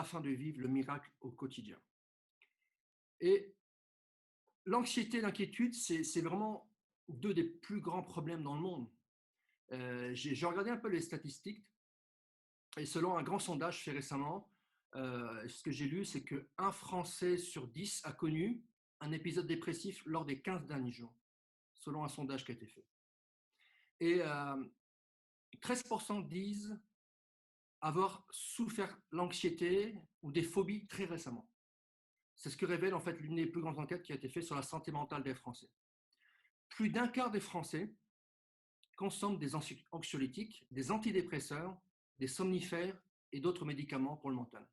afin de vivre le miracle au quotidien. Et l'anxiété et l'inquiétude, c'est vraiment deux des plus grands problèmes dans le monde. J'ai regardé un peu les statistiques et selon un grand sondage fait récemment, ce que j'ai lu, c'est qu'un Français sur 10 a connu un épisode dépressif lors des 15 derniers jours, selon un sondage qui a été fait. Et 13% disent avoir souffert l'anxiété ou des phobies très récemment. C'est ce que révèle en fait l'une des plus grandes enquêtes qui a été faite sur la santé mentale des Français. Plus d'un quart des Français consomment des anxiolytiques, des antidépresseurs, des somnifères et d'autres médicaments pour le mental.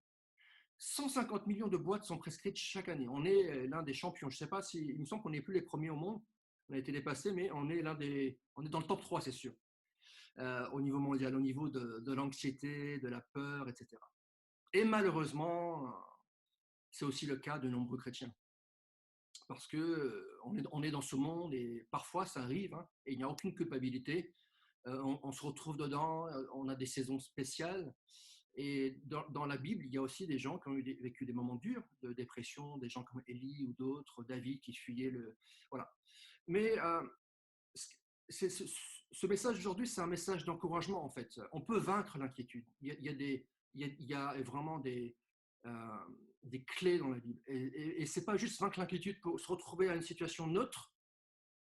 150 millions de boîtes sont prescrites chaque année. On est l'un des champions. Je ne sais pas si, il me semble qu'on n'est plus les premiers au monde. On a été dépassé, mais on est dans le top 3, c'est sûr, au niveau mondial, au niveau de l'anxiété, de la peur, etc. Et malheureusement, c'est aussi le cas de nombreux chrétiens. Parce qu'on est dans ce monde et parfois ça arrive, hein, et il n'y a aucune culpabilité. On se retrouve dedans, on a des saisons spéciales. Et dans la Bible, il y a aussi des gens qui ont vécu des moments durs de dépression, des gens comme Élie ou d'autres, David qui fuyait le. Voilà. Mais ce message aujourd'hui, c'est un message d'encouragement en fait. On peut vaincre l'inquiétude. Il y a vraiment des clés dans la Bible. Et ce n'est pas juste vaincre l'inquiétude pour se retrouver à une situation neutre,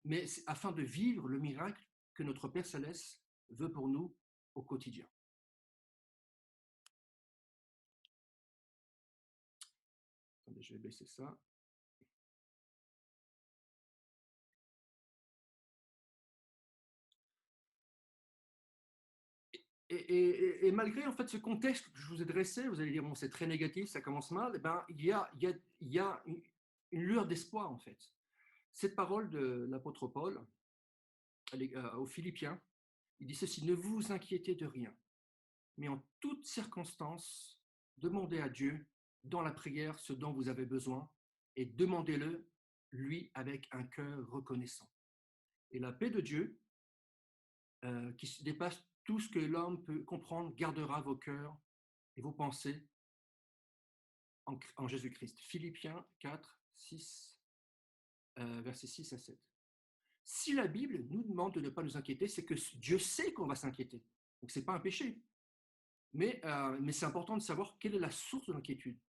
mais afin de vivre le miracle que notre Père Céleste veut pour nous au quotidien. Attendez, je vais baisser ça. Et malgré en fait ce contexte que je vous ai dressé, vous allez dire bon c'est très négatif, ça commence mal. Eh ben il y a une lueur d'espoir en fait. Cette parole de l'apôtre Paul aux Philippiens, il dit ceci: ne vous inquiétez de rien, mais en toutes circonstances, demandez à Dieu dans la prière ce dont vous avez besoin et demandez-le lui avec un cœur reconnaissant. Et la paix de Dieu, qui dépasse tout ce que l'homme peut comprendre, gardera vos cœurs et vos pensées en Jésus-Christ. Philippiens 4, 6, versets 6 à 7. Si la Bible nous demande de ne pas nous inquiéter, c'est que Dieu sait qu'on va s'inquiéter. Donc ce n'est pas un péché. Mais c'est important de savoir quelle est la source de l'inquiétude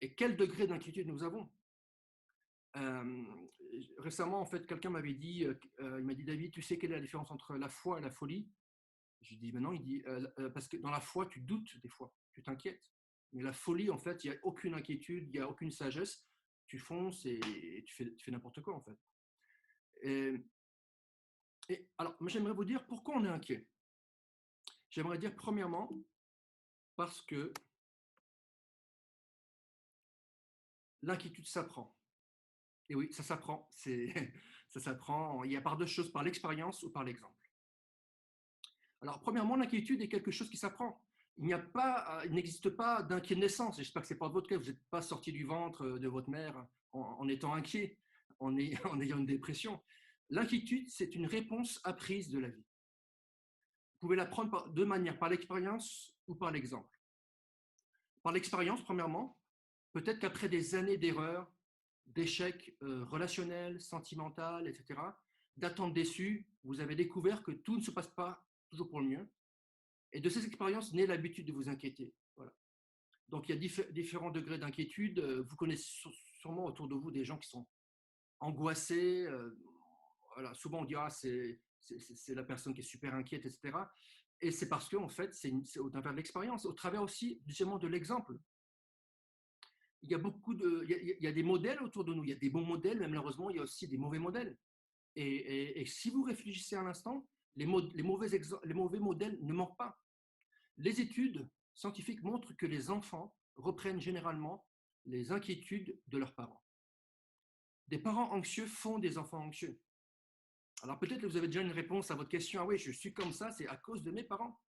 et quel degré d'inquiétude nous avons. Récemment, en fait, quelqu'un m'avait dit, il m'a dit, David, tu sais quelle est la différence entre la foi et la folie? Je lui dis, mais non, il dit, parce que dans la foi, tu doutes des fois, tu t'inquiètes. Mais la folie, en fait, il n'y a aucune inquiétude, il n'y a aucune sagesse, tu fonces et tu fais n'importe quoi, en fait. Et alors, moi, j'aimerais vous dire pourquoi on est inquiet. J'aimerais dire, premièrement, parce que l'inquiétude s'apprend. Et oui, ça s'apprend. Ça s'apprend. Il y a par deux choses, par l'expérience ou par l'exemple. Alors, premièrement, l'inquiétude est quelque chose qui s'apprend. Il n'existe pas d'inquiet de naissance. J'espère que ce n'est pas votre cas. Vous n'êtes pas sorti du ventre de votre mère en étant inquiet, en ayant une dépression. L'inquiétude, c'est une réponse apprise de la vie. Vous pouvez l'apprendre par deux manières, par l'expérience ou par l'exemple. Par l'expérience, premièrement, peut-être qu'après des années d'erreurs, d'échecs relationnels, sentimentaux, etc., d'attentes déçues, vous avez découvert que tout ne se passe pas toujours pour le mieux. Et de ces expériences naît l'habitude de vous inquiéter. Voilà. Donc, il y a différents degrés d'inquiétude. Vous connaissez sûrement autour de vous des gens qui sont angoissés. Voilà. Souvent, on dira c'est la personne qui est super inquiète, etc. Et c'est parce que, en fait, c'est au travers de l'expérience, au travers aussi, justement, de l'exemple. Il y a il y a des modèles autour de nous. Il y a des bons modèles, mais malheureusement, il y a aussi des mauvais modèles. Et si vous réfléchissez un instant, les mauvais modèles ne manquent pas. Les études scientifiques montrent que les enfants reprennent généralement les inquiétudes de leurs parents. Des parents anxieux font des enfants anxieux. Alors peut-être que vous avez déjà une réponse à votre question. Ah oui, je suis comme ça, c'est à cause de mes parents.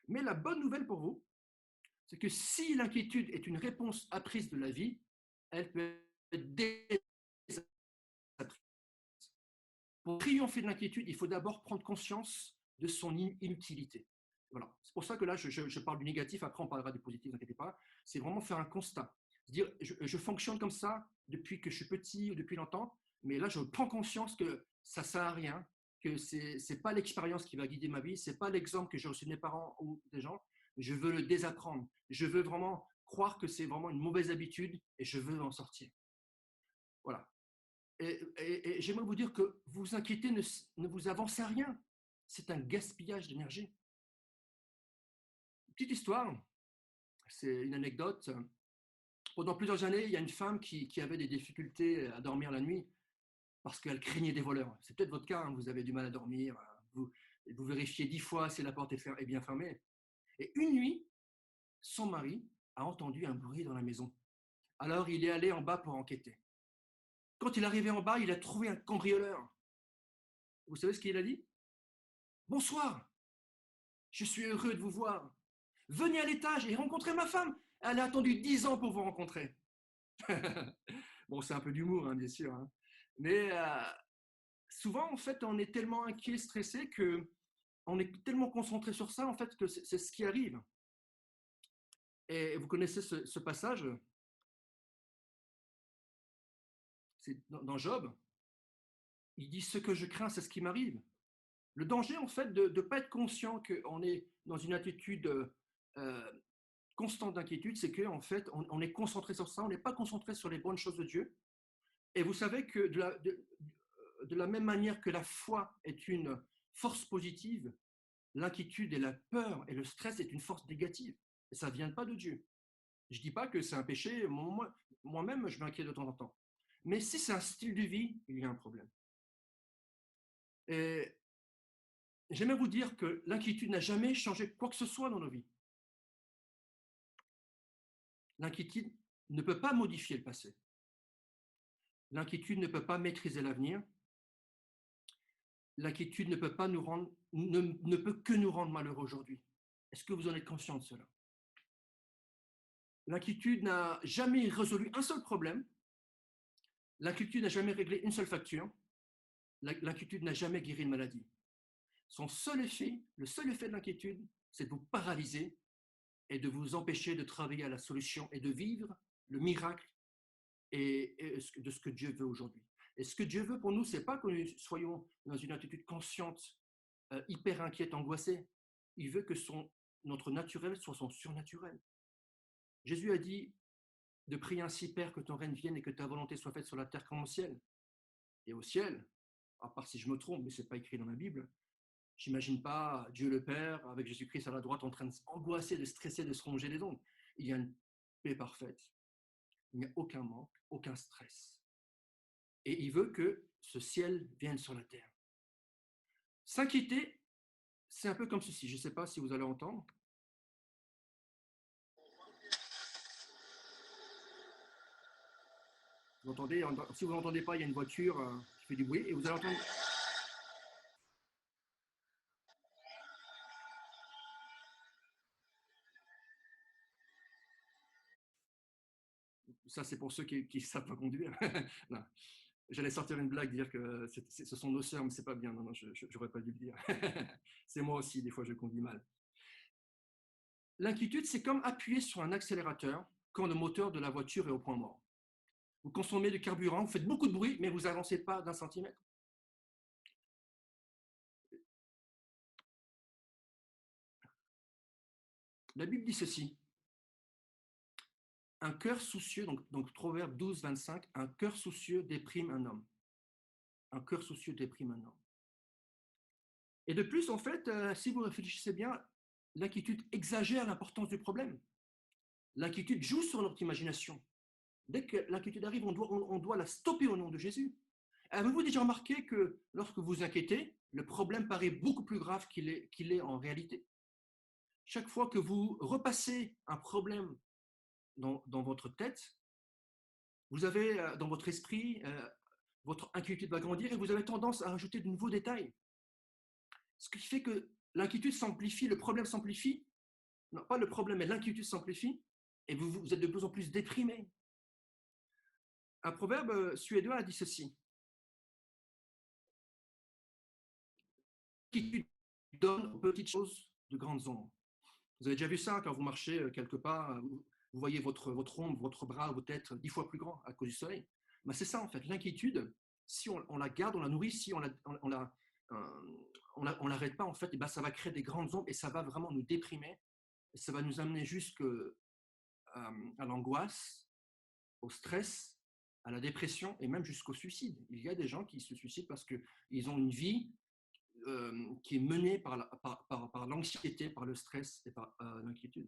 Mais la bonne nouvelle pour vous, c'est que si l'inquiétude est une réponse apprise de la vie, elle peut être désapprise. Pour triompher de l'inquiétude, il faut d'abord prendre conscience de son inutilité. Voilà. C'est pour ça que là, je parle du négatif, après on parlera du positif, ne vous inquiétez pas. C'est vraiment faire un constat. C'est-à-dire, je fonctionne comme ça depuis que je suis petit ou depuis longtemps, mais là, je prends conscience que ça ne sert à rien, que ce n'est pas l'expérience qui va guider ma vie, ce n'est pas l'exemple que j'ai reçu de mes parents ou des gens. Je veux le désapprendre. Je veux vraiment croire que c'est vraiment une mauvaise habitude et je veux en sortir. Voilà. Et j'aimerais vous dire que vous inquiétez ne vous avancez à rien. C'est un gaspillage d'énergie. Petite histoire, c'est une anecdote. Pendant plusieurs années, il y a une femme qui avait des difficultés à dormir la nuit parce qu'elle craignait des voleurs. C'est peut-être votre cas, hein, vous avez du mal à dormir, vous vérifiez 10 fois si la porte est bien fermée. Et une nuit, son mari a entendu un bruit dans la maison. Alors il est allé en bas pour enquêter. Quand il est arrivé en bas, il a trouvé un cambrioleur. Vous savez ce qu'il a dit? Bonsoir, je suis heureux de vous voir. Venez à l'étage et rencontrez ma femme. Elle a attendu 10 ans pour vous rencontrer. Bon, c'est un peu d'humour, hein, bien sûr. Hein. Mais souvent, en fait, on est tellement inquiet, stressé, que on est tellement concentré sur ça, en fait, que c'est ce qui arrive. Et vous connaissez ce passage, c'est dans Job. Il dit, ce que je crains, c'est ce qui m'arrive. Le danger, en fait, de ne pas être conscient qu'on est dans une attitude euh, constante d'inquiétude, c'est qu'en fait, on est concentré sur ça, on n'est pas concentré sur les bonnes choses de Dieu. Et vous savez que de la même manière que la foi est une force positive, l'inquiétude et la peur et le stress est une force négative. Et ça ne vient pas de Dieu. Je ne dis pas que c'est un péché, moi-même, je m'inquiète de temps en temps. Mais si c'est un style de vie, il y a un problème. Et j'aimerais vous dire que l'inquiétude n'a jamais changé quoi que ce soit dans nos vies. L'inquiétude ne peut pas modifier le passé. L'inquiétude ne peut pas maîtriser l'avenir. L'inquiétude ne peut pas nous rendre, ne peut que nous rendre malheureux aujourd'hui. Est-ce que vous en êtes conscient de cela? L'inquiétude n'a jamais résolu un seul problème. L'inquiétude n'a jamais réglé une seule facture. L'inquiétude n'a jamais guéri une maladie. Son seul effet, le seul effet de l'inquiétude, c'est de vous paralyser et de vous empêcher de travailler à la solution et de vivre le miracle et de ce que Dieu veut aujourd'hui. Et ce que Dieu veut pour nous, ce n'est pas que nous soyons dans une attitude consciente, hyper inquiète, angoissée. Il veut que notre naturel soit son surnaturel. Jésus a dit de prier ainsi, Père, que ton règne vienne et que ta volonté soit faite sur la terre comme au ciel. Et au ciel, à part si je me trompe, mais ce n'est pas écrit dans la Bible, j'imagine pas Dieu le Père avec Jésus-Christ à la droite en train de s'angoisser, de stresser, de se ronger les ongles. Il y a une paix parfaite. Il n'y a aucun manque, aucun stress. Et il veut que ce ciel vienne sur la terre. S'inquiéter, c'est un peu comme ceci. Je ne sais pas si vous allez entendre. Vous entendez, si vous n'entendez pas, il y a une voiture qui fait du bruit et vous allez entendre. Ça, c'est pour ceux qui ne savent pas conduire. Non. J'allais sortir une blague, dire que ce sont nos sœurs, mais c'est pas bien. Non, non, je n'aurais pas dû le dire. C'est moi aussi, des fois, je conduis mal. L'inquiétude, c'est comme appuyer sur un accélérateur quand le moteur de la voiture est au point mort. Vous consommez du carburant, vous faites beaucoup de bruit, mais vous n'avancez pas d'un centimètre. La Bible dit ceci. Un cœur soucieux, donc Proverbe 12, 25, un cœur soucieux déprime un homme. Un cœur soucieux déprime un homme. Et de plus, en fait, si vous réfléchissez bien, l'inquiétude exagère l'importance du problème. L'inquiétude joue sur notre imagination. Dès que l'inquiétude arrive, on doit la stopper au nom de Jésus. Avez-vous déjà remarqué que lorsque vous vous inquiétez, le problème paraît beaucoup plus grave qu'il est en réalité? Chaque fois que vous repassez un problème dans votre tête, vous avez dans votre esprit, votre inquiétude va grandir et vous avez tendance à rajouter de nouveaux détails. Ce qui fait que l'inquiétude s'amplifie, le problème s'amplifie. Non, pas le problème, mais l'inquiétude s'amplifie et vous êtes de plus en plus déprimé. Un proverbe suédois a dit ceci. L'inquiétude donne aux petites choses de grandes ombres. Vous avez déjà vu ça quand vous marchez quelque part, vous voyez votre ombre, votre bras, votre tête 10 fois plus grand à cause du soleil. Ben, c'est ça en fait, l'inquiétude, si on la garde, on la nourrit, si on l'arrête pas en fait, et ben, ça va créer des grandes ombres et ça va vraiment nous déprimer, et ça va nous amener jusqu'à à l'angoisse, au stress, à la dépression et même jusqu'au suicide. Il y a des gens qui se suicident parce qu'ils ont une vie qui est menée par l'anxiété, par le stress et par l'inquiétude.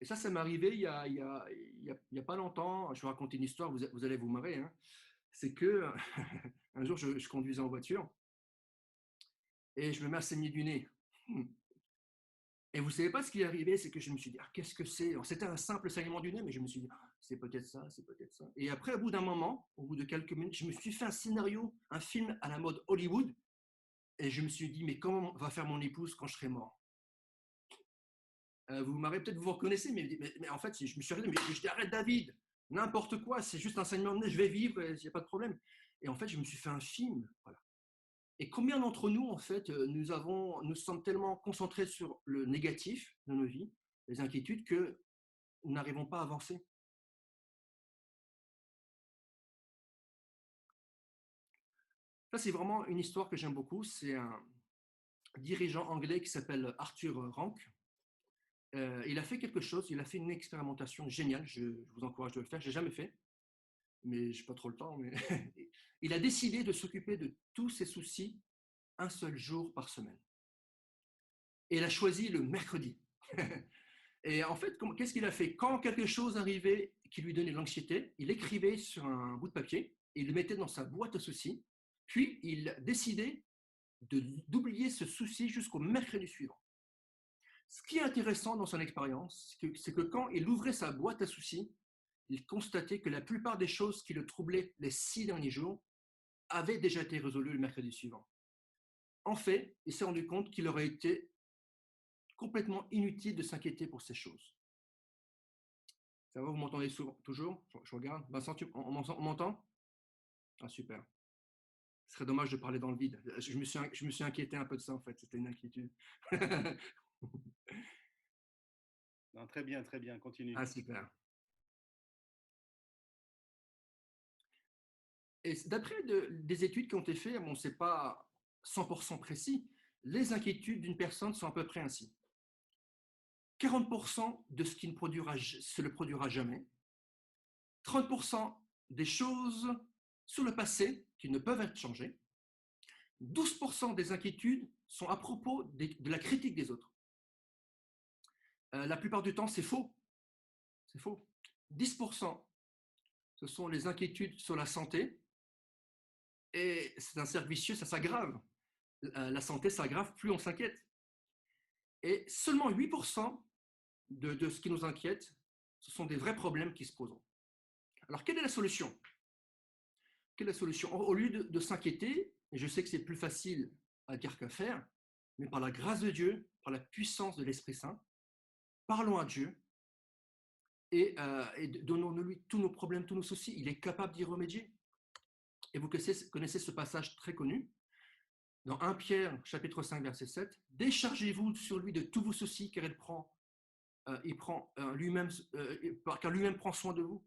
Et ça m'est arrivé il y a pas longtemps. Je vais raconter une histoire, vous allez vous marrer. Hein. C'est que un jour, je conduisais en voiture et je me mets à saigner du nez. Et vous savez pas ce qui est arrivé, c'est que je me suis dit, ah, qu'est-ce que c'est? Alors, c'était un simple saignement du nez, mais je me suis dit, ah, c'est peut-être ça, c'est peut-être ça. Et après, au bout d'un moment, au bout de quelques minutes, je me suis fait un scénario, un film à la mode Hollywood, et je me suis dit, mais comment va faire mon épouse quand je serai mort? Vous m'avez peut-être vous reconnaissez, mais en fait, je me suis arrêté, mais je dis, arrête David, n'importe quoi, c'est juste un saignement de nez, je vais vivre, il n'y a pas de problème. Et en fait, je me suis fait un film. Voilà. Et combien d'entre nous, en fait, nous sommes tellement concentrés sur le négatif de nos vies, les inquiétudes, que nous n'arrivons pas à avancer. Ça, c'est vraiment une histoire que j'aime beaucoup. C'est un dirigeant anglais qui s'appelle Arthur Rank. Il a fait quelque chose, il a fait une expérimentation géniale. Je vous encourage de le faire. Je l'ai jamais fait, mais je n'ai pas trop le temps. Mais il a décidé de s'occuper de tous ses soucis un seul jour par semaine. Et il a choisi le mercredi. Et en fait, qu'est-ce qu'il a fait? Quand quelque chose arrivait qui lui donnait de l'anxiété, il écrivait sur un bout de papier, et il le mettait dans sa boîte à soucis, puis il décidait d'oublier ce souci jusqu'au mercredi suivant. Ce qui est intéressant dans son expérience, c'est que quand il ouvrait sa boîte à soucis, il constatait que la plupart des choses qui le troublaient les 6 derniers jours avaient déjà été résolues le mercredi suivant. En fait, il s'est rendu compte qu'il aurait été complètement inutile de s'inquiéter pour ces choses. Ça va, vous m'entendez toujours? Je regarde. Vincent, on m'entend? Ah, super. Ce serait dommage de parler dans le vide. Je me suis inquiété un peu de ça, en fait. C'était une inquiétude. Non, très bien, continue. Ah, super. Et d'après des études qui ont été faites, bon, ce n'est pas 100% précis, les inquiétudes d'une personne sont à peu près ainsi. 40% de ce qui ne produira, se le produira jamais. 30% des choses sur le passé qui ne peuvent être changées. 12% des inquiétudes sont à propos de la critique des autres. La plupart du temps, c'est faux. C'est faux. 10%, ce sont les inquiétudes sur la santé. Et c'est un cercle vicieux, ça s'aggrave. La santé s'aggrave, plus on s'inquiète. Et seulement 8% de ce qui nous inquiète, ce sont des vrais problèmes qui se posent. Alors, quelle est la solution? Quelle est la solution? Au lieu de s'inquiéter, et je sais que c'est plus facile à dire qu'à faire, mais par la grâce de Dieu, par la puissance de l'Esprit Saint, parlons à Dieu et donnons-lui tous nos problèmes, tous nos soucis. Il est capable d'y remédier. Et vous connaissez ce passage très connu dans 1 Pierre, chapitre 5, verset 7. Déchargez-vous sur lui de tous vos soucis, car car lui-même prend soin de vous.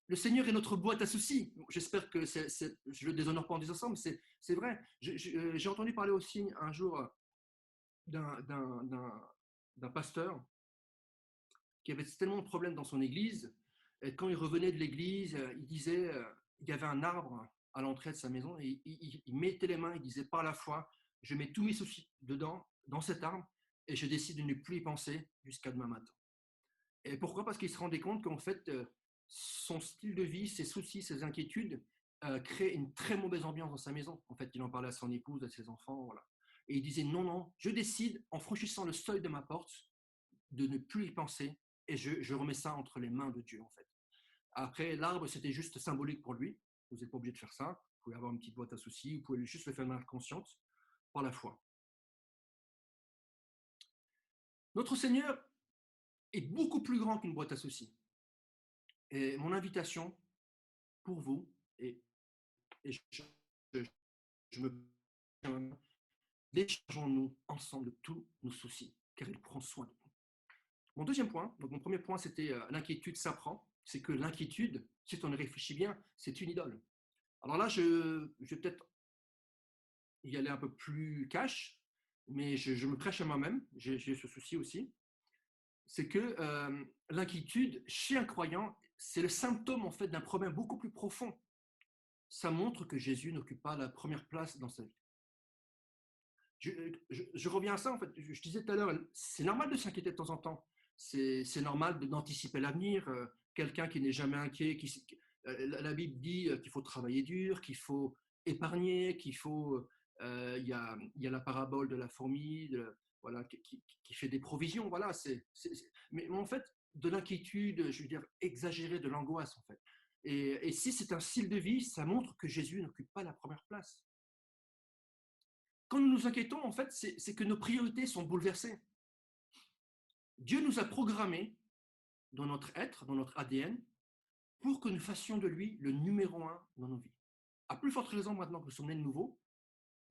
Le Seigneur est notre boîte à soucis. J'espère que je ne le déshonore pas en disant ça, mais c'est vrai. J'ai entendu parler aussi un jour d'un pasteur qui avait tellement de problèmes dans son église. Et quand il revenait de l'église, il disait, il y avait un arbre à l'entrée de sa maison, et il mettait les mains, il disait, par la foi, je mets tous mes soucis dedans, dans cet arbre, et je décide de ne plus y penser jusqu'à demain matin. Et pourquoi? Parce qu'il se rendait compte qu'en fait, son style de vie, ses soucis, ses inquiétudes créent une très mauvaise ambiance dans sa maison. En fait, il en parlait à son épouse, à ses enfants, voilà. Et il disait, non, non, je décide, en franchissant le seuil de ma porte, de ne plus y penser, et je remets ça entre les mains de Dieu, en fait. Après, l'arbre, c'était juste symbolique pour lui. Vous n'êtes pas obligé de faire ça. Vous pouvez avoir une petite boîte à soucis, vous pouvez juste le faire de manière consciente, par la foi. Notre Seigneur est beaucoup plus grand qu'une boîte à soucis. Et mon invitation pour vous, et je je me déchargeons-nous ensemble de tous nos soucis, car il prend soin de nous. Mon deuxième point, donc mon premier point, c'était l'inquiétude s'apprend. C'est que l'inquiétude, si on y réfléchit bien, c'est une idole. Alors là, je vais peut-être y aller un peu plus cash, mais je me prêche à moi-même, j'ai ce souci aussi. C'est que l'inquiétude, chez un croyant, c'est le symptôme en fait d'un problème beaucoup plus profond. Ça montre que Jésus n'occupe pas la première place dans sa vie. Je reviens à ça, en fait. Je disais tout à l'heure, c'est normal de s'inquiéter de temps en temps. C'est normal d'anticiper l'avenir. Quelqu'un qui n'est jamais inquiet, la Bible dit qu'il faut travailler dur, qu'il faut épargner, qu'il faut. Il y a la parabole de la fourmi, voilà, qui fait des provisions. Voilà, mais en fait, de l'inquiétude, je veux dire, exagérée, de l'angoisse, en fait. Et si c'est un style de vie, ça montre que Jésus n'occupe pas la première place. Quand nous nous inquiétons, en fait, c'est que nos priorités sont bouleversées. Dieu nous a programmés dans notre être, dans notre ADN, pour que nous fassions de lui le numéro un dans nos vies. À plus forte raison maintenant que nous sommes nés de nouveau,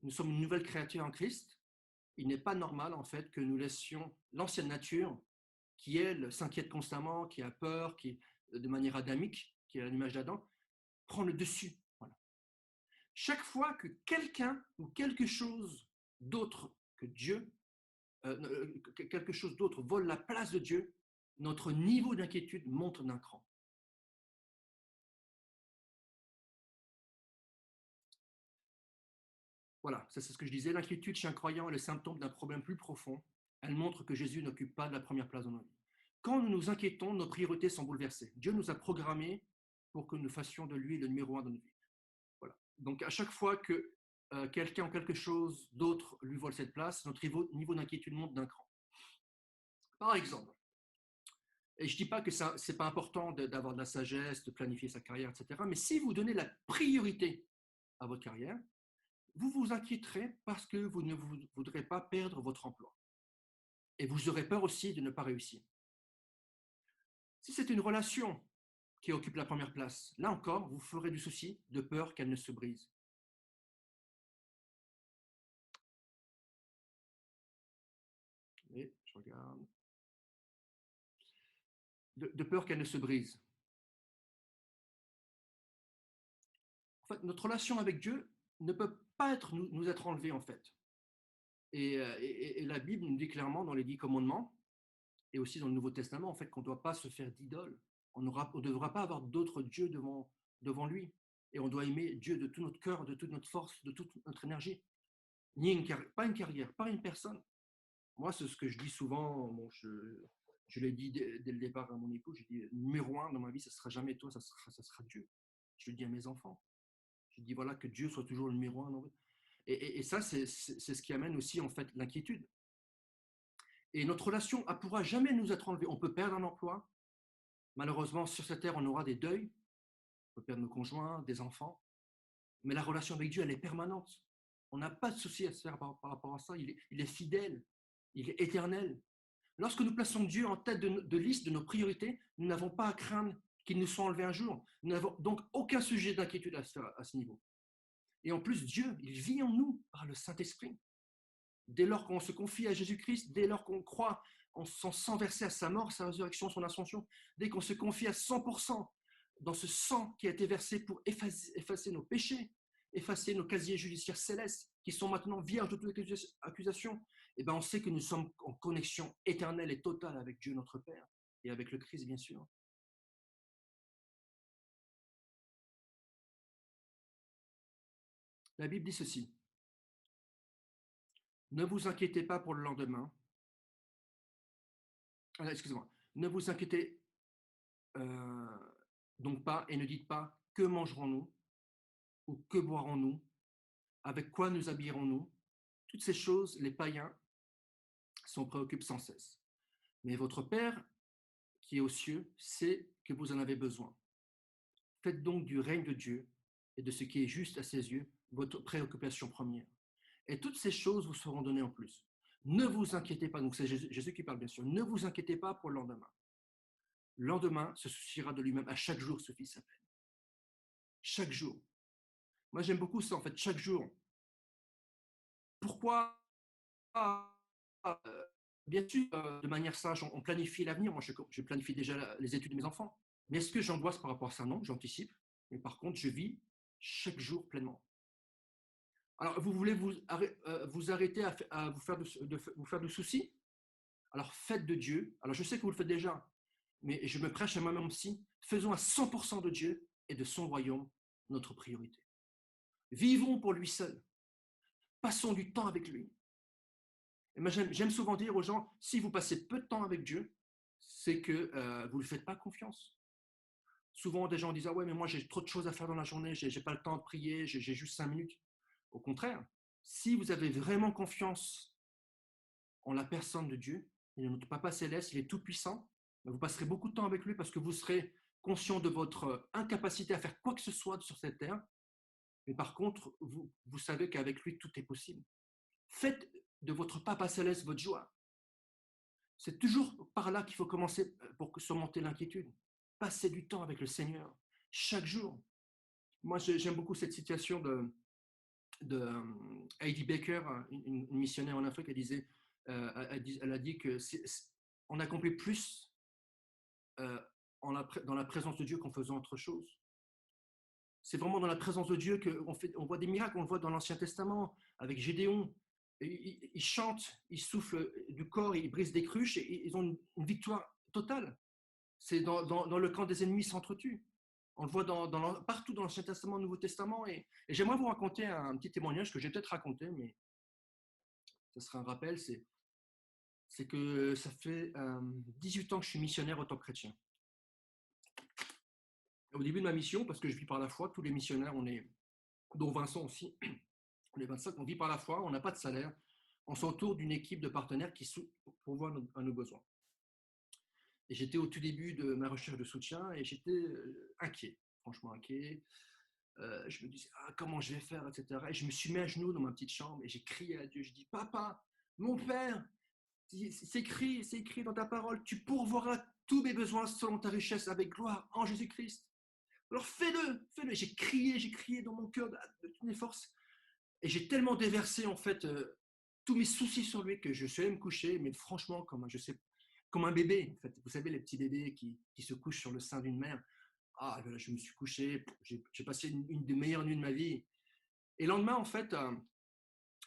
nous sommes une nouvelle créature en Christ, il n'est pas normal en fait que nous laissions l'ancienne nature, qui elle s'inquiète constamment, qui a peur, qui de manière adamique, qui est à l'image d'Adam, prend le dessus. Voilà. Chaque fois que quelqu'un ou quelque chose d'autre que Dieu quelque chose d'autre vole la place de Dieu, notre niveau d'inquiétude monte d'un cran. Voilà, ça c'est ce que je disais. L'inquiétude chez un croyant est le symptôme d'un problème plus profond. Elle montre que Jésus n'occupe pas de la première place dans nos vies. Quand nous nous inquiétons, nos priorités sont bouleversées. Dieu nous a programmés pour que nous fassions de lui le numéro un de nos vies. Voilà. Donc à chaque fois que quelqu'un ou quelque chose d'autre lui vole cette place, notre niveau d'inquiétude monte d'un cran. Par exemple, et je ne dis pas que ce n'est pas important d'avoir de la sagesse, de planifier sa carrière, etc. Mais si vous donnez la priorité à votre carrière, vous vous inquiéterez parce que vous ne voudrez pas perdre votre emploi. Et vous aurez peur aussi de ne pas réussir. Si c'est une relation qui occupe la première place, là encore, vous ferez du souci de peur qu'elle ne se brise. Et je regarde. De peur qu'elle ne se brise. En fait, notre relation avec Dieu ne peut pas nous être enlevée, en fait. Et la Bible nous dit clairement dans les 10 commandements, et aussi dans le Nouveau Testament, en fait, qu'on ne doit pas se faire d'idole. On ne devra pas avoir d'autres dieux devant lui. Et on doit aimer Dieu de tout notre cœur, de toute notre force, de toute notre énergie. Pas une carrière, pas une personne. Moi, c'est ce que je dis souvent. Bon, je l'ai dit dès le départ à mon époux. J'ai dit, numéro un dans ma vie, ce ne sera jamais toi, ça sera Dieu. Je le dis à mes enfants. Je dis, voilà, que Dieu soit toujours le numéro un. Et ça, c'est ce qui amène aussi, en fait, l'inquiétude. Et notre relation ne pourra jamais nous être enlevée. On peut perdre un emploi. Malheureusement, sur cette terre, on aura des deuils. On peut perdre nos conjoints, des enfants. Mais la relation avec Dieu, elle est permanente. On n'a pas de souci à se faire par rapport à ça. Il est fidèle. Il est éternel. Lorsque nous plaçons Dieu en tête de liste de nos priorités, nous n'avons pas à craindre qu'il nous soit enlevé un jour. Nous n'avons donc aucun sujet d'inquiétude à ce niveau. Et en plus, Dieu, il vit en nous par le Saint-Esprit. Dès lors qu'on se confie à Jésus-Christ, dès lors qu'on croit en son sang versé à sa mort, sa résurrection, son ascension, dès qu'on se confie à 100% dans ce sang qui a été versé pour effacer nos péchés, effacer nos casiers judiciaires célestes, qui sont maintenant vierges de toute accusation, et ben on sait que nous sommes en connexion éternelle et totale avec Dieu notre Père et avec le Christ, bien sûr. La Bible dit ceci: ne vous inquiétez pas pour le lendemain. Excusez-moi. Ne vous inquiétez donc pas et ne dites pas que mangerons-nous ou que boirons-nous, avec quoi nous habillerons-nous. Toutes ces choses, les païens s'en préoccupent sans cesse. Mais votre Père qui est aux cieux sait que vous en avez besoin. Faites donc du règne de Dieu et de ce qui est juste à ses yeux votre préoccupation première. Et toutes ces choses vous seront données en plus. Ne vous inquiétez pas, donc c'est Jésus qui parle bien sûr, ne vous inquiétez pas pour le lendemain. Le lendemain se souciera de lui-même, à chaque jour suffit sa peine. Chaque jour. Moi j'aime beaucoup ça en fait, chaque jour. Pourquoi bien sûr, de manière sage, on planifie l'avenir. Moi, je planifie déjà les études de mes enfants. Mais est-ce que j'angoisse par rapport à ça? Non, j'anticipe. Mais par contre, je vis chaque jour pleinement. Alors, vous voulez vous arrêter à vous faire vous faire de soucis? Alors, faites de Dieu. Alors, je sais que vous le faites déjà, mais je me prêche à moi-même aussi. Faisons à 100% de Dieu et de son royaume notre priorité. Vivons pour lui seul. Passons du temps avec lui. Et moi, j'aime souvent dire aux gens, si vous passez peu de temps avec Dieu, c'est que vous ne lui faites pas confiance. Souvent, des gens disent, ah ouais, mais moi j'ai trop de choses à faire dans la journée, j'ai pas le temps de prier, j'ai juste 5 minutes. Au contraire, si vous avez vraiment confiance en la personne de Dieu, et notre Papa Céleste, il est tout puissant, vous passerez beaucoup de temps avec lui parce que vous serez conscient de votre incapacité à faire quoi que ce soit sur cette terre. Mais par contre, vous savez qu'avec lui, tout est possible. Faites de votre Papa Céleste votre joie. C'est toujours par là qu'il faut commencer pour surmonter l'inquiétude. Passer du temps avec le Seigneur, chaque jour. Moi, j'aime beaucoup cette citation de Heidi Baker, une missionnaire en Afrique. Elle a dit que on accomplit plus euh, dans la présence de Dieu qu'en faisant autre chose. C'est vraiment dans la présence de Dieu qu'on voit des miracles. On le voit dans l'Ancien Testament avec Gédéon. Ils chantent, ils soufflent du corps, ils brisent des cruches et ils ont une victoire totale. C'est dans le camp des ennemis s'entretuent. On le voit partout dans l'Ancien Testament, Nouveau Testament. Et j'aimerais vous raconter un petit témoignage que j'ai peut-être raconté, mais ce sera un rappel. C'est que ça fait 18 ans que je suis missionnaire en tant que chrétien. Au début de ma mission, parce que je vis par la foi, tous les missionnaires, dont Vincent aussi, on est 25, on vit par la foi, on n'a pas de salaire, on s'entoure d'une équipe de partenaires qui pourvoient à nos besoins. Et j'étais au tout début de ma recherche de soutien et j'étais inquiet, franchement inquiet. Je me disais, comment je vais faire, etc. Et je me suis mis à genoux dans ma petite chambre et j'ai crié à Dieu. Je dis, Papa, mon Père, c'est écrit dans ta parole, tu pourvoiras tous mes besoins selon ta richesse avec gloire en Jésus-Christ. Alors fais-le, fais-le. J'ai crié dans mon cœur de toutes mes forces. Et j'ai tellement déversé en fait tous mes soucis sur lui que je suis allé me coucher, mais franchement, comme un bébé. En fait. Vous savez, les petits bébés qui se couchent sur le sein d'une mère. Ah, voilà, je me suis couché, j'ai passé une des meilleures nuits de ma vie. Et le lendemain, en fait,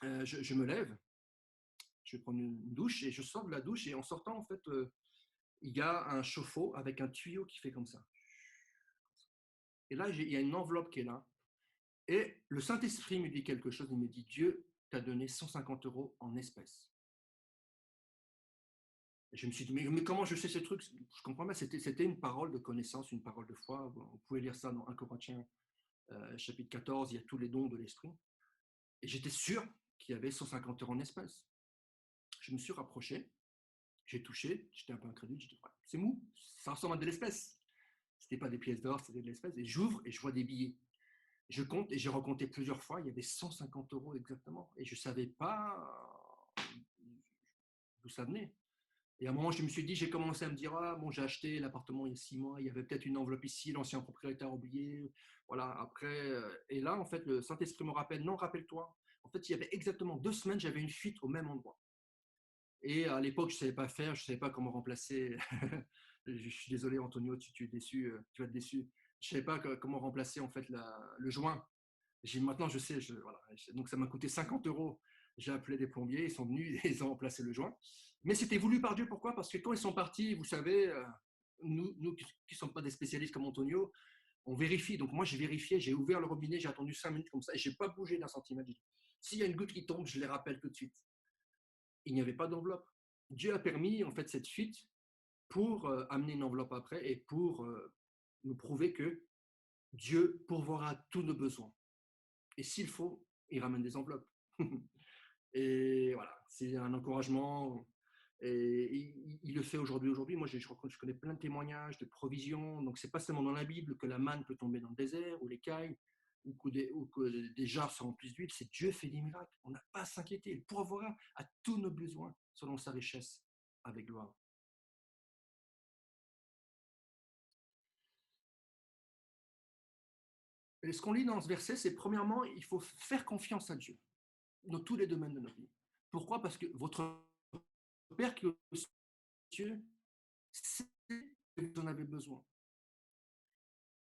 je me lève, je vais prendre une douche et je sors de la douche. Et en sortant, en fait, il y a un chauffe-eau avec un tuyau qui fait comme ça. Et là, il y a une enveloppe qui est là. Et le Saint-Esprit me dit quelque chose. Il me dit, Dieu t'a donné 150 € en espèces. Et je me suis dit, mais comment je sais ces trucs? Je comprends pas, c'était une parole de connaissance, une parole de foi. Vous pouvez lire ça dans 1 Corinthiens chapitre 14, il y a tous les dons de l'esprit. Et j'étais sûr qu'il y avait 150 € en espèces. Je me suis rapproché, j'ai touché, j'étais un peu incrédule, j'ai dit, ouais, c'est mou, ça ressemble à de l'espèce. C'était pas des pièces d'or, c'était de l'espèce. Et j'ouvre et je vois des billets. Je compte et j'ai recompté plusieurs fois, il y avait 150 € exactement. Et je ne savais pas d'où ça venait. Et à un moment, je me suis dit, j'ai commencé à me dire, ah bon, j'ai acheté l'appartement il y a 6 mois, il y avait peut-être une enveloppe ici, l'ancien propriétaire a oublié. Voilà, après, et là, en fait, le Saint-Esprit me rappelle, non, rappelle-toi. En fait, il y avait exactement 2 semaines, j'avais une fuite au même endroit. Et à l'époque, je ne savais pas faire, je ne savais pas comment remplacer. Je suis désolé, Antonio, tu es déçu, tu vas être déçu. Je ne savais pas comment remplacer en fait le joint. Maintenant, je sais. Voilà. Donc, ça m'a coûté 50 €. J'ai appelé des plombiers, ils sont venus et ils ont remplacé le joint. Mais c'était voulu par Dieu. Pourquoi? Parce que quand ils sont partis, vous savez, nous qui ne sommes pas des spécialistes comme Antonio, on vérifie. Donc, moi, j'ai vérifié, j'ai ouvert le robinet, j'ai attendu 5 minutes comme ça et je n'ai pas bougé d'un centimètre. S'il y a une goutte qui tombe, je les rappelle tout de suite. Il n'y avait pas d'enveloppe. Dieu a permis en fait cette fuite pour amener une enveloppe après et pour nous prouver que Dieu pourvoira tous nos besoins. Et s'il faut, il ramène des enveloppes. Et voilà, c'est un encouragement. Et il le fait aujourd'hui. Moi, je connais plein de témoignages de provisions. Donc, c'est pas seulement dans la Bible que la manne peut tomber dans le désert ou l'écaille ou que des jarres se remplissent d'huile. C'est Dieu fait des miracles. On n'a pas à s'inquiéter. Il pourvoira à tous nos besoins selon sa richesse avec gloire. Et ce qu'on lit dans ce verset, c'est premièrement, il faut faire confiance à Dieu. dans tous les domaines de notre vie. Pourquoi? Parce que votre Père qui est aux cieux sait que vous en avez besoin.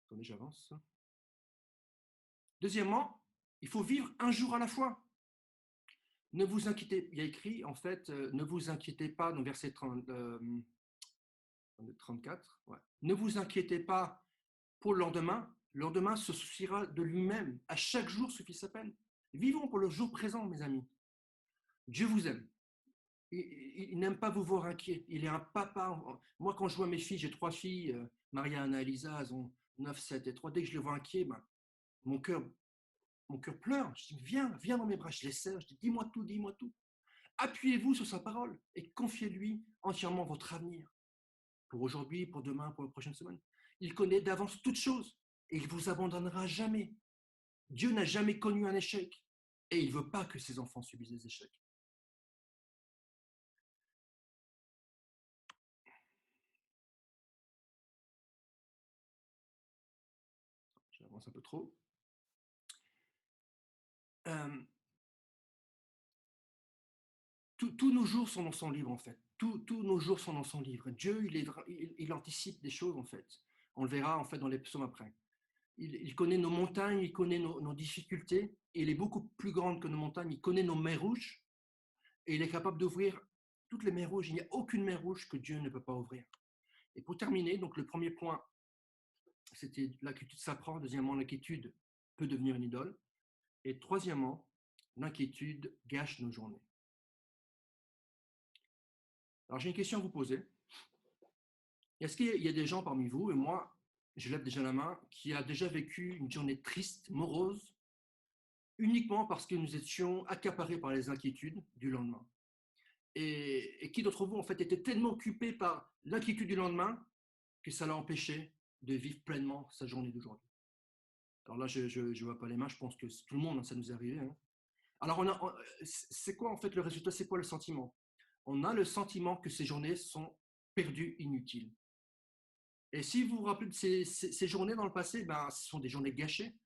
Attendez, j'avance. Deuxièmement, il faut vivre un jour à la fois. Ne vous inquiétez, il y a écrit en fait, ne vous inquiétez pas, dans verset 34, ouais. Ne vous inquiétez pas pour le lendemain se souciera de lui-même. À chaque jour suffit sa peine. Vivons pour le jour présent, mes amis. Dieu vous aime. Il n'aime pas vous voir inquiet. Il est un papa. Moi, quand je vois mes filles, j'ai 3 filles, Maria, Anna, Elisa, elles ont 9, 7 et 3. Dès que je les vois inquiets, ben, mon cœur pleure. Je dis, viens dans mes bras. Je les serre. Je dis, dis-moi tout, dis-moi tout. Appuyez-vous sur sa parole et confiez-lui entièrement votre avenir. Pour aujourd'hui, pour demain, pour la prochaine semaine. Il connaît d'avance toutes choses et il ne vous abandonnera jamais. Dieu n'a jamais connu un échec et il ne veut pas que ses enfants subissent des échecs. J'avance un peu trop. Tous nos jours sont dans son livre, en fait. Tous nos jours sont dans son livre. Dieu, il anticipe des choses, en fait. On le verra, en fait, dans les psaumes après. Il connaît nos montagnes, il connaît nos difficultés, et il est beaucoup plus grand que nos montagnes. Il connaît nos mers rouges, et il est capable d'ouvrir toutes les mers rouges. Il n'y a aucune mer rouge que Dieu ne peut pas ouvrir. Et pour terminer, donc le premier point, c'était l'inquiétude s'apprend. Deuxièmement, l'inquiétude peut devenir une idole. Et troisièmement, l'inquiétude gâche nos journées. Alors, j'ai une question à vous poser. Est-ce qu'il y a des gens parmi vous, et moi, je lève déjà la main, qui a déjà vécu une journée triste, morose, uniquement parce que nous étions accaparés par les inquiétudes du lendemain? Et qui d'entre vous, en fait, était tellement occupé par l'inquiétude du lendemain que ça l'a empêché de vivre pleinement sa journée d'aujourd'hui? Alors là, je ne vois pas les mains, je pense que tout le monde, ça nous est arrivé. Hein. Alors, c'est quoi en fait le résultat? C'est quoi le sentiment? On a le sentiment que ces journées sont perdues, inutiles. Et si vous vous rappelez de ces journées dans le passé, ben, ce sont des journées gâchées.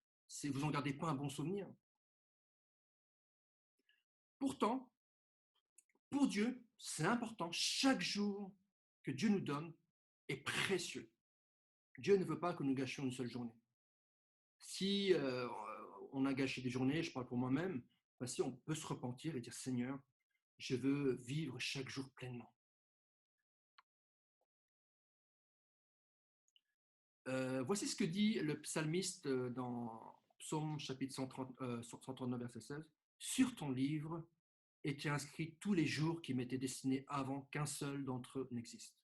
Vous n'en gardez pas un bon souvenir. Pourtant, pour Dieu, c'est important. Chaque jour que Dieu nous donne est précieux. Dieu ne veut pas que nous gâchions une seule journée. Si on a gâché des journées, je parle pour moi-même, ben, si on peut se repentir et dire Seigneur, je veux vivre chaque jour pleinement. Voici ce que dit le psalmiste dans Psaume chapitre 139, verset 16. Sur ton livre étaient inscrits tous les jours qui m'étaient destinés avant qu'un seul d'entre eux n'existe.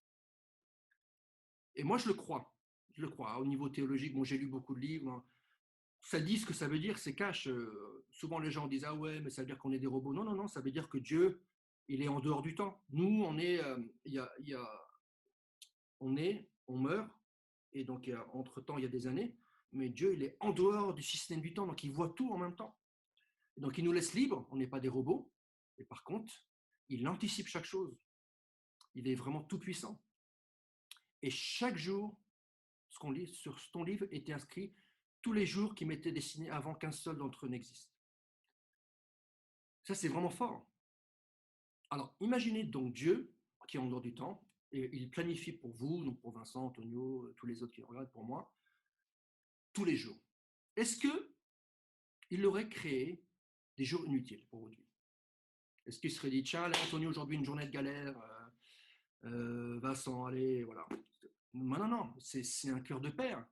Et moi, je le crois. Je le crois. Au niveau théologique, bon, j'ai lu beaucoup de livres. Ça dit ce que ça veut dire, c'est cash. Souvent, les gens disent ah ouais, mais ça veut dire qu'on est des robots. Non, non, non, ça veut dire que Dieu, il est en dehors du temps. Nous, on est, on meurt, et donc entre-temps, il y a des années, mais Dieu, il est en dehors du système du temps, donc il voit tout en même temps. Donc il nous laisse libres, on n'est pas des robots, et par contre, il anticipe chaque chose. Il est vraiment tout puissant. Et chaque jour, ce qu'on lit sur ton livre était inscrit tous les jours qui m'étaient destinés avant qu'un seul d'entre eux n'existe. Ça, c'est vraiment fort. Alors, imaginez donc Dieu, qui est en dehors du temps, et il planifie pour vous, donc pour Vincent, Antonio, tous les autres qui regardent, pour moi, tous les jours. Est-ce qu'il aurait créé des jours inutiles pour votre vie? Est-ce qu'il serait dit, tiens, allez, Antonio, aujourd'hui, une journée de galère, Vincent, allez, voilà. Non, non, non, c'est un cœur de père.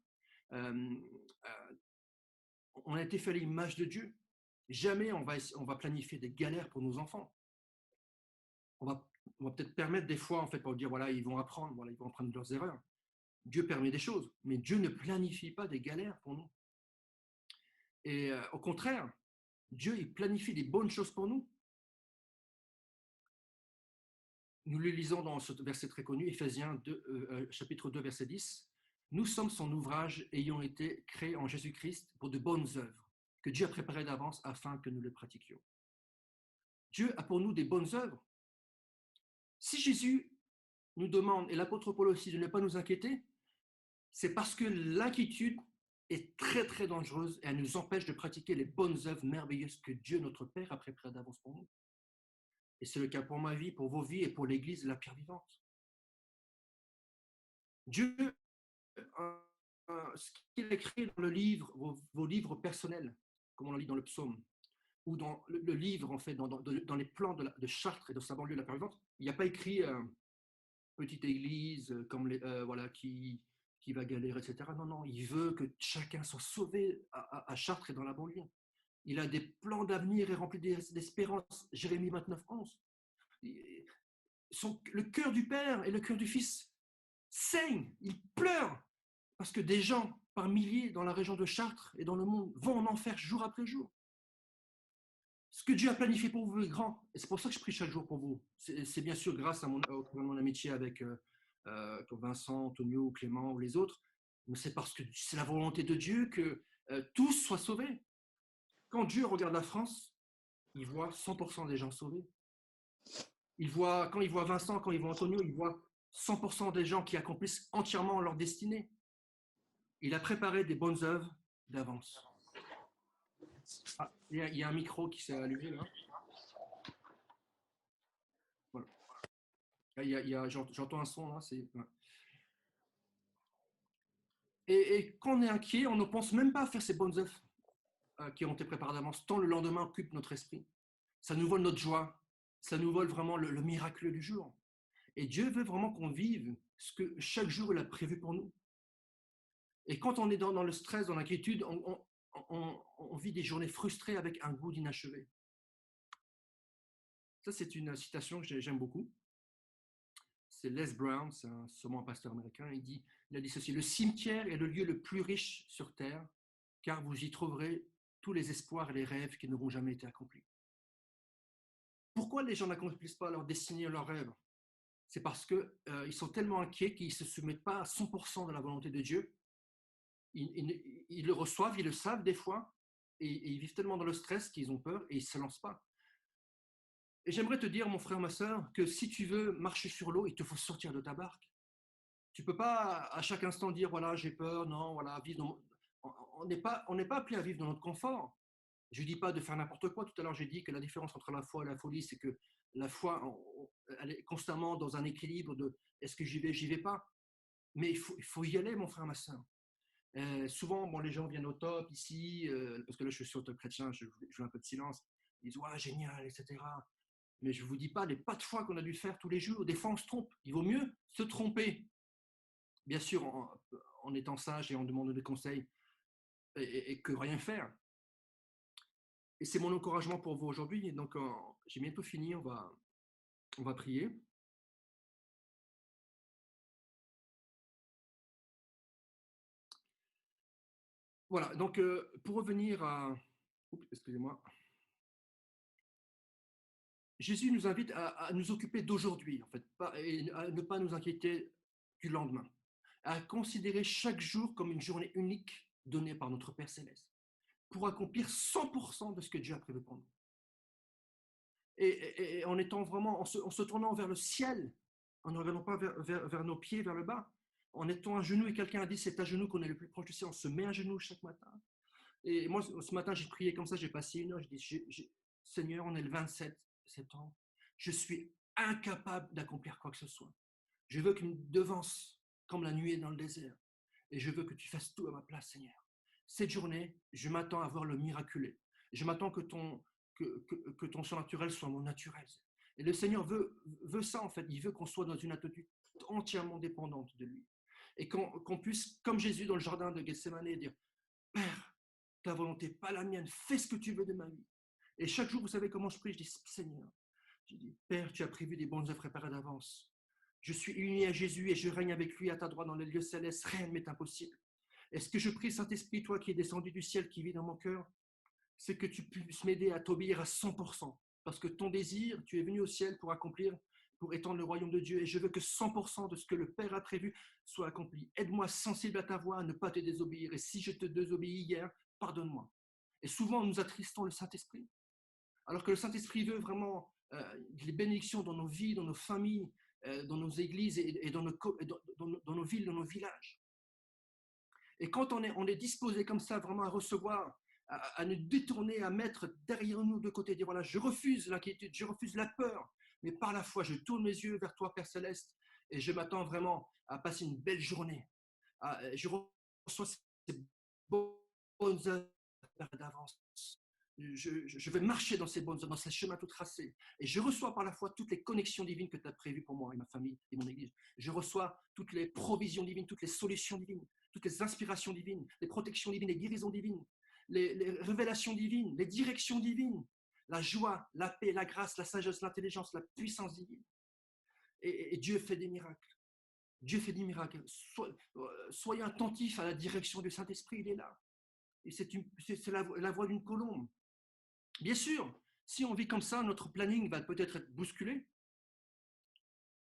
On a été fait à l'image de Dieu. Jamais on va planifier des galères pour nos enfants. On va peut-être permettre des fois, en fait, pour dire, voilà, ils vont apprendre, voilà, ils vont apprendre leurs erreurs. Dieu permet des choses, mais Dieu ne planifie pas des galères pour nous. Et au contraire, Dieu, il planifie des bonnes choses pour nous. Nous le lisons dans ce verset très connu, Éphésiens 2, chapitre 2, verset 10. Nous sommes son ouvrage ayant été créé en Jésus-Christ pour de bonnes œuvres que Dieu a préparées d'avance afin que nous les pratiquions. Dieu a pour nous des bonnes œuvres. Si Jésus nous demande, et l'apôtre Paul aussi, de ne pas nous inquiéter, c'est parce que l'inquiétude est très, très dangereuse et elle nous empêche de pratiquer les bonnes œuvres merveilleuses que Dieu, notre Père, a préparées d'avance pour nous. Et c'est le cas pour ma vie, pour vos vies et pour l'Église de la pierre vivante. Dieu, ce qu'il a écrit dans le livre, vos livres personnels, comme on le lit dans le psaume, ou dans le livre, en fait, dans les plans de Chartres et de sa banlieue de la pierre vivante, il n'y a pas écrit petite église comme voilà, qui va galérer, etc. Non, non, il veut que chacun soit sauvé à Chartres et dans la banlieue. Il a des plans d'avenir et remplis d'espérance. Jérémie 29, 11. Le cœur du Père et le cœur du Fils saignent, ils pleurent, parce que des gens par milliers dans la région de Chartres et dans le monde vont en enfer jour après jour. Ce que Dieu a planifié pour vous est grand. Et c'est pour ça que je prie chaque jour pour vous. C'est bien sûr grâce à mon amitié avec Vincent, Antonio, Clément ou les autres. Mais c'est parce que c'est la volonté de Dieu que tous soient sauvés. Quand Dieu regarde la France, il voit 100% des gens sauvés. Quand il voit Vincent, quand il voit Antonio, il voit 100% des gens qui accomplissent entièrement leur destinée. Il a préparé des bonnes œuvres d'avance. Ah, il y a un micro qui s'est allumé là. Voilà. J'entends un son là. Et quand on est inquiet, on ne pense même pas à faire ces bonnes œuvres qui ont été préparées d'avance, tant le lendemain occupe notre esprit. Ça nous vole notre joie, ça nous vole vraiment le miracle du jour. Et Dieu veut vraiment qu'on vive ce que chaque jour il a prévu pour nous. Et quand on est dans le stress, dans l'inquiétude, on vit des journées frustrées avec un goût d'inachevé. Ça, c'est une citation que j'aime beaucoup. C'est Les Brown, c'est sûrement un pasteur américain. Il a dit ceci: le cimetière est le lieu le plus riche sur terre, car vous y trouverez tous les espoirs et les rêves qui n'auront jamais été accomplis. Pourquoi les gens n'accomplissent pas leur destinée et leurs rêves? C'est parce qu'ils sont tellement inquiets qu'ils ne se soumettent pas à 100% de la volonté de Dieu. Ils le reçoivent, ils le savent des fois, et ils vivent tellement dans le stress qu'ils ont peur et ils ne se lancent pas. Et j'aimerais te dire, mon frère, ma soeur, que si tu veux marcher sur l'eau, il te faut sortir de ta barque. Tu ne peux pas à chaque instant dire, voilà, j'ai peur, non, voilà, vivre dans... On n'est pas appelé à vivre dans notre confort. Je ne dis pas de faire n'importe quoi. Tout à l'heure, j'ai dit que la différence entre la foi et la folie, c'est que la foi, elle est constamment dans un équilibre de est-ce que j'y vais pas. Mais il faut y aller, mon frère, ma soeur. Souvent, bon, les gens viennent au top ici, parce que là, je suis sur le top chrétien, je veux un peu de silence. Ils disent, ouais, génial, etc. Mais je ne vous dis pas les pas de foi qu'on a dû faire tous les jours. Des fois, on se trompe. Il vaut mieux se tromper, bien sûr, en étant sage et en demandant des conseils, et que rien faire. Et c'est mon encouragement pour vous aujourd'hui. Donc, j'ai bientôt fini. On va prier. Voilà. Donc, pour revenir à... Excusez-moi. Jésus nous invite à nous occuper d'aujourd'hui, en fait, et à ne pas nous inquiéter du lendemain, à considérer chaque jour comme une journée unique donnée par notre Père Céleste, pour accomplir 100% de ce que Dieu a prévu pour nous. Et en étant vraiment, en se tournant vers le ciel, en ne regardant pas vers nos pieds, vers le bas, en étant à genoux, et quelqu'un a dit c'est à genoux qu'on est le plus proche du ciel, on se met à genoux chaque matin. Et moi, ce matin, j'ai prié comme ça, j'ai passé une heure, j'ai dit Seigneur, on est le 27 septembre, je suis incapable d'accomplir quoi que ce soit. Je veux que tu me devances comme la nuée dans le désert, et je veux que tu fasses tout à ma place, Seigneur. Cette journée, je m'attends à voir le miraculé. Je m'attends que ton surnaturel soit mon naturel. Et le Seigneur veut ça, en fait. Il veut qu'on soit dans une attitude entièrement dépendante de lui. Et qu'on puisse, comme Jésus dans le jardin de Gethsémane, dire Père, ta volonté, pas la mienne, fais ce que tu veux de ma vie. Et chaque jour, vous savez comment je prie, je dis Seigneur, je dis Père, tu as prévu des bonnes œuvres préparées d'avance. Je suis uni à Jésus et je règne avec lui à ta droite dans les lieux célestes. Rien ne m'est impossible. Est-ce que je prie, Saint-Esprit, toi qui es descendu du ciel, qui vis dans mon cœur, c'est que tu puisses m'aider à t'obéir à 100%. Parce que ton désir, tu es venu au ciel pour accomplir, pour étendre le royaume de Dieu. Et je veux que 100% de ce que le Père a prévu soit accompli. Aide-moi sensible à ta voix, à ne pas te désobéir. Et si je te désobéis hier, pardonne-moi. Et souvent, nous attristons le Saint-Esprit. Alors que le Saint-Esprit veut vraiment les bénédictions dans nos vies, dans nos familles, dans nos églises et dans nos villes, dans nos villages. Et quand on est disposé comme ça vraiment à recevoir, à nous détourner, à mettre derrière nous de côté, dire voilà, je refuse l'inquiétude, je refuse la peur, mais par la foi, je tourne mes yeux vers toi, Père Céleste, et je m'attends vraiment à passer une belle journée. Je reçois ces bonnes œuvres d'avance. Je vais marcher dans ces bonnes œuvres, dans ces chemins tout tracés. Et je reçois par la foi toutes les connexions divines que tu as prévues pour moi et ma famille et mon église. Je reçois toutes les provisions divines, toutes les solutions divines, toutes les inspirations divines, les protections divines, les guérisons divines, les révélations divines, les directions divines, la joie, la paix, la grâce, la sagesse, l'intelligence, la puissance divine. Et Dieu fait des miracles. Dieu fait des miracles. Soyez attentifs à la direction du Saint-Esprit, il est là. Et c'est la voix d'une colombe. Bien sûr, si on vit comme ça, notre planning va peut-être être bousculé,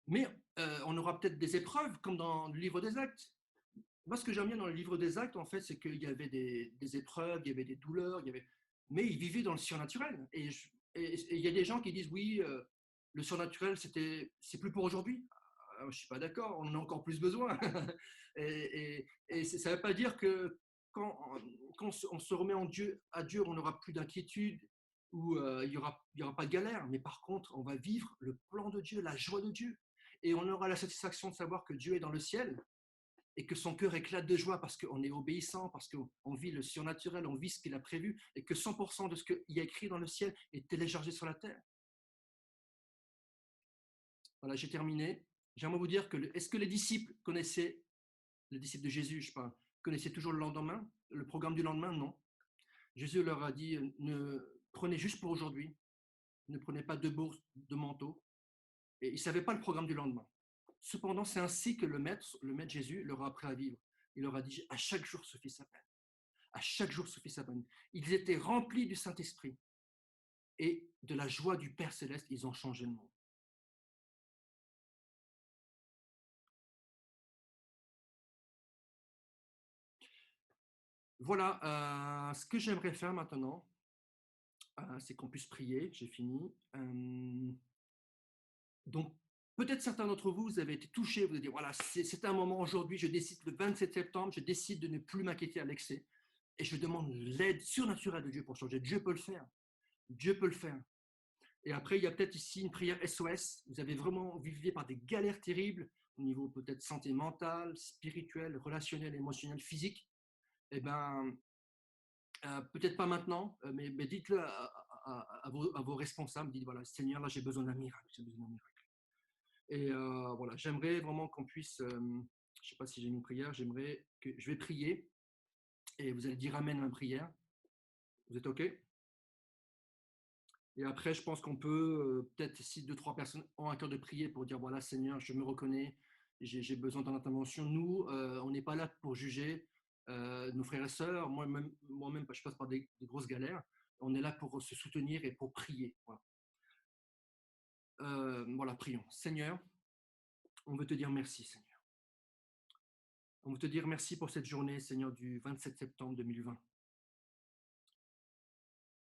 mais on aura peut-être des épreuves, comme dans le livre des Actes. Moi, ce que j'aime bien dans le livre des Actes, en fait, c'est qu'il y avait des épreuves, il y avait des douleurs, mais ils vivaient dans le surnaturel. Et il y a des gens qui disent, oui, le surnaturel, c'est plus pour aujourd'hui. Je ne suis pas d'accord, on en a encore plus besoin. Et ça ne veut pas dire que quand on se remet à Dieu, on n'aura plus d'inquiétude ou il n'y aura pas de galère. Mais par contre, on va vivre le plan de Dieu, la joie de Dieu. Et on aura la satisfaction de savoir que Dieu est dans le ciel et que son cœur éclate de joie parce qu'on est obéissant, parce qu'on vit le surnaturel, on vit ce qu'il a prévu et que 100% de ce qu'il y a écrit dans le ciel est téléchargé sur la terre. Voilà, j'ai terminé. J'aimerais vous dire est-ce que les disciples connaissaient, les disciples de Jésus, je sais pas, connaissaient toujours le lendemain, le programme du lendemain? Non. Jésus leur a dit, ne prenez juste pour aujourd'hui, ne prenez pas de bourse, de manteau. Et ils ne savaient pas le programme du lendemain. Cependant, c'est ainsi que le maître Jésus leur a appris à vivre. Il leur a dit, à chaque jour suffit sa peine. À chaque jour suffit sa peine. Ils étaient remplis du Saint-Esprit et de la joie du Père Céleste, ils ont changé le monde. Voilà ce que j'aimerais faire maintenant, c'est qu'on puisse prier. J'ai fini. Donc, peut-être certains d'entre vous, vous avez été touchés, vous avez dit, voilà, c'est un moment aujourd'hui, je décide le 27 septembre, je décide de ne plus m'inquiéter à l'excès et je demande l'aide surnaturelle de Dieu pour changer. Dieu peut le faire. Dieu peut le faire. Et après, il y a peut-être ici une prière SOS. Vous avez vraiment viviez par des galères terribles au niveau peut-être santé mentale, spirituelle, relationnelle, émotionnelle, physique. Eh bien, peut-être pas maintenant, mais dites-le à vos responsables. Dites, voilà, Seigneur, là, j'ai besoin d'un miracle. J'ai besoin d'un miracle. Et voilà, j'aimerais vraiment qu'on puisse, je ne sais pas si j'ai une prière, j'aimerais que je vais prier et vous allez dire Amen à la prière. Vous êtes OK? Et après, je pense qu'on peut, peut-être si deux, trois personnes ont un cœur de prier pour dire, voilà, Seigneur, je me reconnais, j'ai besoin d'une intervention. Nous, on n'est pas là pour juger nos frères et sœurs. Moi-même, je passe par des grosses galères. On est là pour se soutenir et pour prier. Voilà, voilà, prions. Seigneur, on veut te dire merci, Seigneur. On veut te dire merci pour cette journée, Seigneur, du 27 septembre 2020.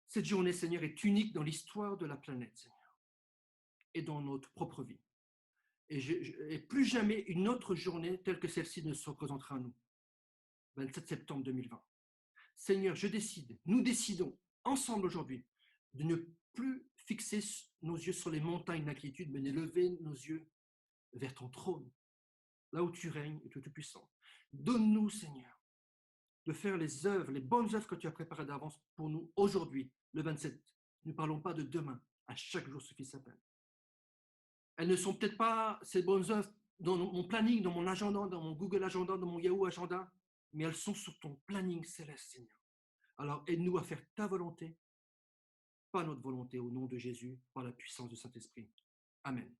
Cette journée, Seigneur, est unique dans l'histoire de la planète, Seigneur, et dans notre propre vie. Et plus jamais une autre journée telle que celle-ci ne se représentera à nous. 27 septembre 2020. Seigneur, nous décidons ensemble aujourd'hui de ne plus fixer nos yeux sur les montagnes d'inquiétude, mais de lever nos yeux vers ton trône, là où tu règnes et tu es tout puissant. Donne-nous, Seigneur, de faire les œuvres, les bonnes œuvres que tu as préparées d'avance pour nous aujourd'hui, le 27. Ne parlons pas de demain. À chaque jour suffit sa peine. Elles ne sont peut-être pas ces bonnes œuvres dans mon planning, dans mon agenda, dans mon Google Agenda, dans mon Yahoo Agenda, mais elles sont sur ton planning céleste, Seigneur. Alors aide-nous à faire ta volonté, pas notre volonté, au nom de Jésus, par la puissance du Saint-Esprit. Amen.